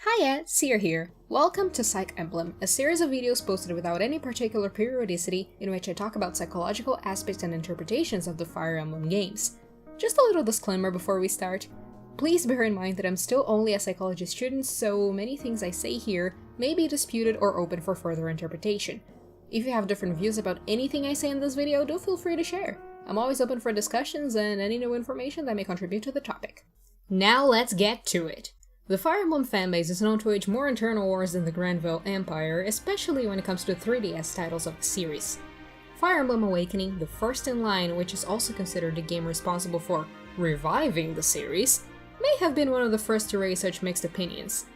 Hiya, Seer here. Welcome to Psych Emblem, a series of videos posted without any particular periodicity in which I talk about psychological aspects and interpretations of the Fire Emblem games. Just a little disclaimer before we start. Please bear in mind that I'm still only a psychology student, so many things I say here may be disputed or open for further interpretation. If you have different views about anything I say in this video, do feel free to share. I'm always open for discussions and any new information that may contribute to the topic. Now let's get to it. The Fire Emblem fanbase is known to wage more internal wars than the Granville Empire, especially when it comes to 3DS titles of the series. Fire Emblem Awakening, the first in line, which is also considered the game responsible for reviving the series, may have been one of the first to raise such mixed opinions.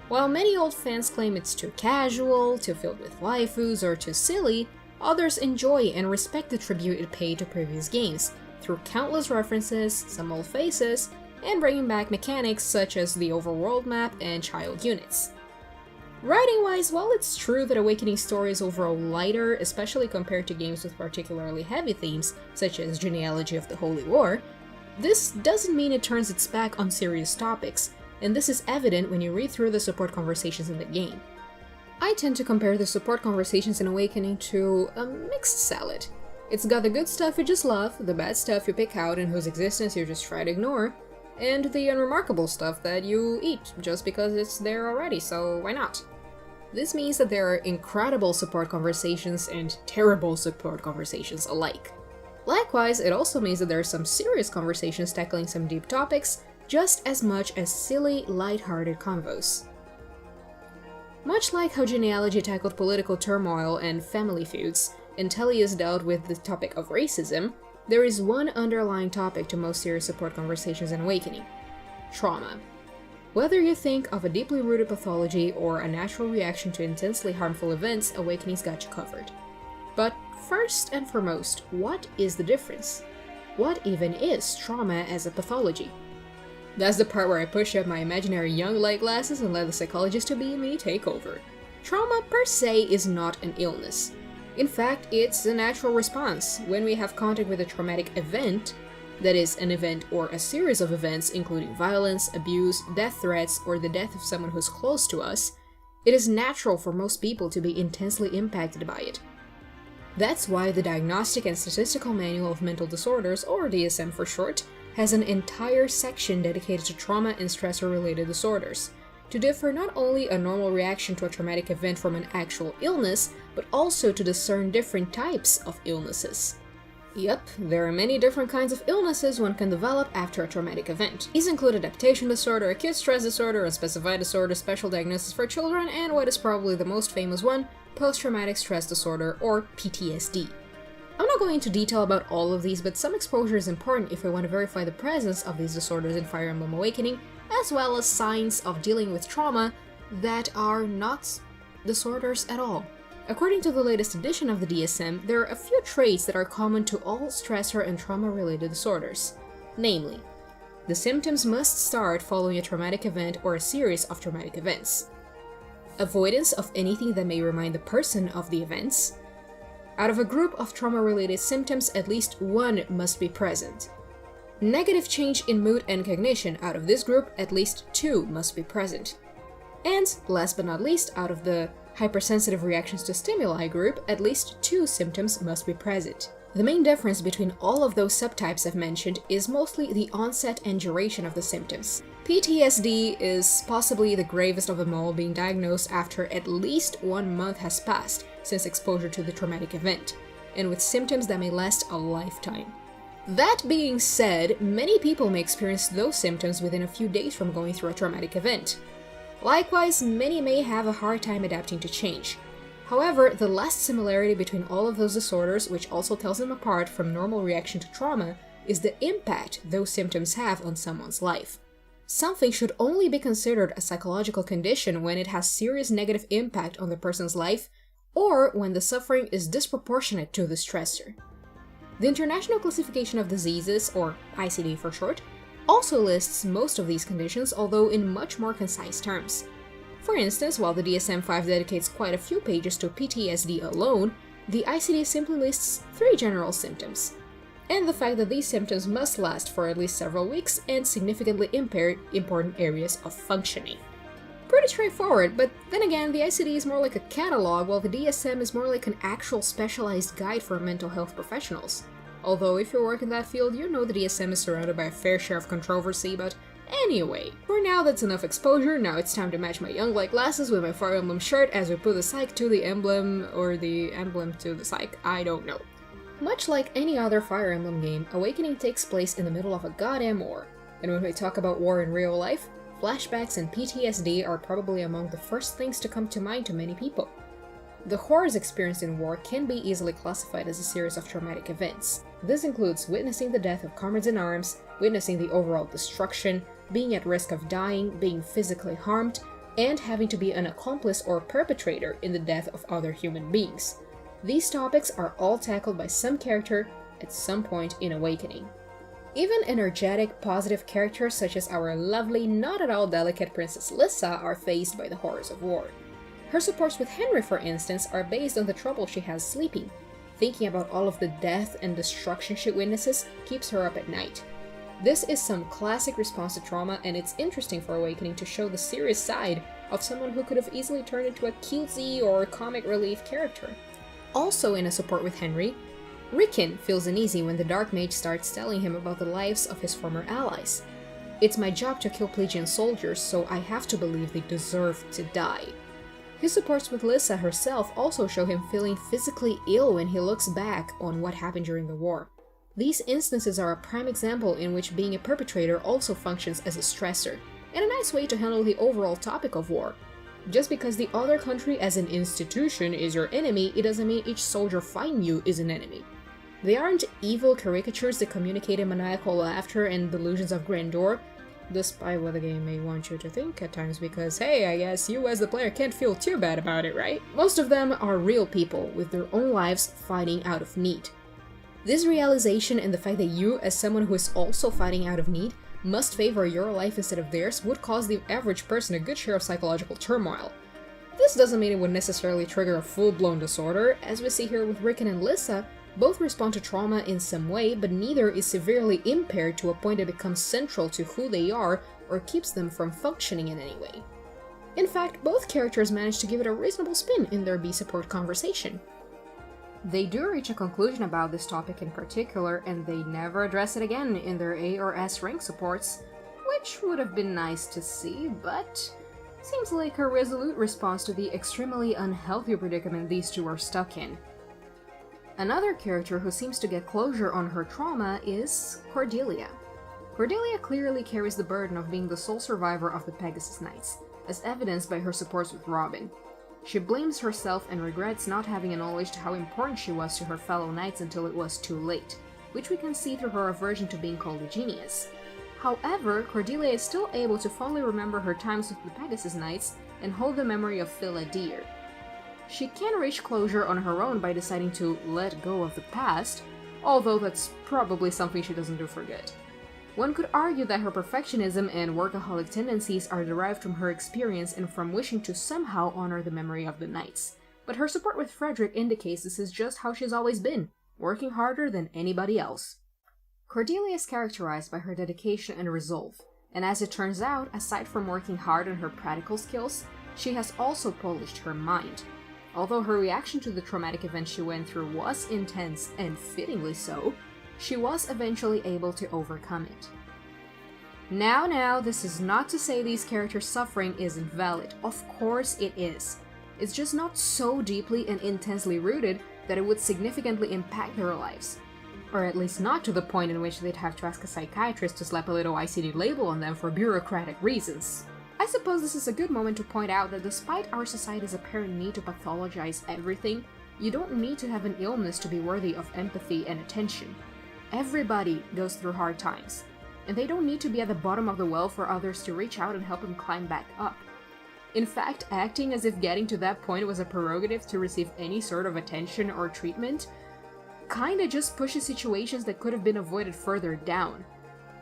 While many old fans claim it's too casual, too filled with waifus, or too silly, others enjoy and respect the tribute it paid to previous games, through countless references, some old faces, and bringing back mechanics such as the overworld map and child units. Writing-wise, while it's true that Awakening's story is overall lighter, especially compared to games with particularly heavy themes, such as Genealogy of the Holy War, this doesn't mean it turns its back on serious topics, and this is evident when you read through the support conversations in the game. I tend to compare the support conversations in Awakening to a mixed salad. It's got the good stuff you just love, the bad stuff you pick out and whose existence you just try to ignore, and the unremarkable stuff that you eat just because it's there already, so why not? This means that there are incredible support conversations and terrible support conversations alike. Likewise, it also means that there are some serious conversations tackling some deep topics, just as much as silly, light-hearted convos. Much like how Genealogy tackled political turmoil and family feuds, and Tellius dealt with the topic of racism, there is one underlying topic to most serious support conversations in Awakening: trauma. Whether you think of a deeply rooted pathology or a natural reaction to intensely harmful events, Awakening's got you covered. But first and foremost, what is the difference? What even is trauma as a pathology? That's the part where I push up my imaginary young light glasses and let the psychologist-to-be-me take over. Trauma per se is not an illness. In fact, it's a natural response when we have contact with a traumatic event, that is, an event or a series of events including violence, abuse, death threats, or the death of someone who's close to us. It is natural for most people to be intensely impacted by it. That's why the Diagnostic and Statistical Manual of Mental Disorders, or DSM for short, has an entire section dedicated to trauma and stressor-related disorders, to differ not only a normal reaction to a traumatic event from an actual illness, but also to discern different types of illnesses. Yep, there are many different kinds of illnesses one can develop after a traumatic event. These include adaptation disorder, acute stress disorder, unspecified disorder, special diagnosis for children, and what is probably the most famous one, post-traumatic stress disorder, or PTSD. I'm not going into detail about all of these, but some exposure is important if we want to verify the presence of these disorders in Fire Emblem Awakening, as well as signs of dealing with trauma that are not disorders at all. According to the latest edition of the DSM, there are a few traits that are common to all stressor and trauma-related disorders. Namely, the symptoms must start following a traumatic event or a series of traumatic events. Avoidance of anything that may remind the person of the events. Out of a group of trauma-related symptoms, at least one must be present. Negative change in mood and cognition. Out of this group, at least two must be present. And, last but not least, out of the hypersensitive reactions to stimuli group, at least two symptoms must be present. The main difference between all of those subtypes I've mentioned is mostly the onset and duration of the symptoms. PTSD is possibly the gravest of them all, being diagnosed after at least 1 month has passed since exposure to the traumatic event, and with symptoms that may last a lifetime. That being said, many people may experience those symptoms within a few days from going through a traumatic event. Likewise, many may have a hard time adapting to change. However, the last similarity between all of those disorders, which also tells them apart from normal reaction to trauma, is the impact those symptoms have on someone's life. Something should only be considered a psychological condition when it has serious negative impact on the person's life, or when the suffering is disproportionate to the stressor. The International Classification of Diseases, or ICD for short, also lists most of these conditions, although in much more concise terms. For instance, while the DSM-5 dedicates quite a few pages to PTSD alone, the ICD simply lists 3 general symptoms, and the fact that these symptoms must last for at least several weeks and significantly impair important areas of functioning. Pretty straightforward, but then again, the ICD is more like a catalog, while the DSM is more like an actual specialized guide for mental health professionals. Although if you work in that field, you know the DSM is surrounded by a fair share of controversy, but anyway, for now that's enough exposure. Now it's time to match my young light glasses with my Fire Emblem shirt as we put the Psych to the emblem, or the emblem to the Psych, I don't know. Much like any other Fire Emblem game, Awakening takes place in the middle of a goddamn war. And when we talk about war in real life, flashbacks and PTSD are probably among the first things to come to mind to many people. The horrors experienced in war can be easily classified as a series of traumatic events. This includes witnessing the death of comrades in arms, witnessing the overall destruction, being at risk of dying, being physically harmed, and having to be an accomplice or perpetrator in the death of other human beings. These topics are all tackled by some character at some point in Awakening. Even energetic, positive characters such as our lovely, not at all delicate Princess Lissa are faced by the horrors of war. Her supports with Henry, for instance, are based on the trouble she has sleeping. Thinking about all of the death and destruction she witnesses keeps her up at night. This is some classic response to trauma, and it's interesting for Awakening to show the serious side of someone who could have easily turned into a cutesy or comic relief character. Also in a support with Henry, Riken feels uneasy when the Dark Mage starts telling him about the lives of his former allies. It's my job to kill Plegian soldiers, so I have to believe they deserve to die. His supports with Lissa herself also show him feeling physically ill when he looks back on what happened during the war. These instances are a prime example in which being a perpetrator also functions as a stressor, and a nice way to handle the overall topic of war. Just because the other country as an institution is your enemy, it doesn't mean each soldier fighting you is an enemy. They aren't evil caricatures that communicate in maniacal laughter and delusions of grandeur, despite what the game may want you to think at times, because hey, I guess you as the player can't feel too bad about it, right? Most of them are real people with their own lives fighting out of need. This realization and the fact that you, as someone who is also fighting out of need, must favor your life instead of theirs would cause the average person a good share of psychological turmoil. This doesn't mean it would necessarily trigger a full-blown disorder. As we see here with Riken and Lissa, both respond to trauma in some way, but neither is severely impaired to a point that becomes central to who they are or keeps them from functioning in any way. In fact, both characters manage to give it a reasonable spin in their B-support conversation. They do reach a conclusion about this topic in particular, and they never address it again in their A or S rank supports, which would have been nice to see, but seems like a resolute response to the extremely unhealthy predicament these two are stuck in. Another character who seems to get closure on her trauma is Cordelia. Cordelia clearly carries the burden of being the sole survivor of the Pegasus Knights, as evidenced by her supports with Robin. She blames herself and regrets not having acknowledged how important she was to her fellow knights until it was too late, which we can see through her aversion to being called a genius. However, Cordelia is still able to fondly remember her times with the Pegasus Knights and hold the memory of Phila dear. She can reach closure on her own by deciding to let go of the past, although that's probably something she doesn't do for good. One could argue that her perfectionism and workaholic tendencies are derived from her experience and from wishing to somehow honor the memory of the knights, but her support with Frederick indicates this is just how she's always been, working harder than anybody else. Cordelia is characterized by her dedication and resolve, and as it turns out, aside from working hard on her practical skills, she has also polished her mind. Although her reaction to the traumatic event she went through was intense, and fittingly so, she was eventually able to overcome it. Now, this is not to say these characters' suffering isn't valid. Of course it is. It's just not so deeply and intensely rooted that it would significantly impact their lives. Or at least not to the point in which they'd have to ask a psychiatrist to slap a little ICD label on them for bureaucratic reasons. I suppose this is a good moment to point out that despite our society's apparent need to pathologize everything, you don't need to have an illness to be worthy of empathy and attention. Everybody goes through hard times, and they don't need to be at the bottom of the well for others to reach out and help them climb back up. In fact, acting as if getting to that point was a prerogative to receive any sort of attention or treatment kinda just pushes situations that could have been avoided further down.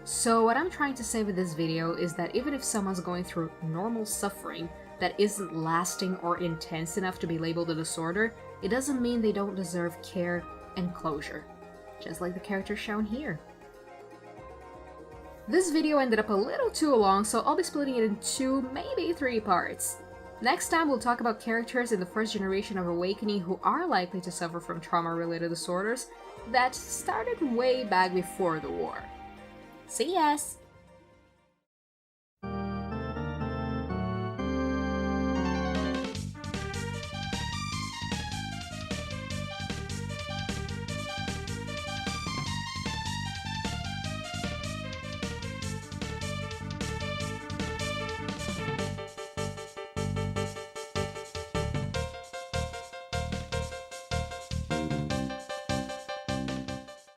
So what I'm trying to say with this video is that even if someone's going through normal suffering that isn't lasting or intense enough to be labeled a disorder, it doesn't mean they don't deserve care and closure. Just like the characters shown here. This video ended up a little too long, so I'll be splitting it in 2, maybe 3 parts. Next time we'll talk about characters in the first generation of Awakening who are likely to suffer from trauma-related disorders that started way back before the war. See yas!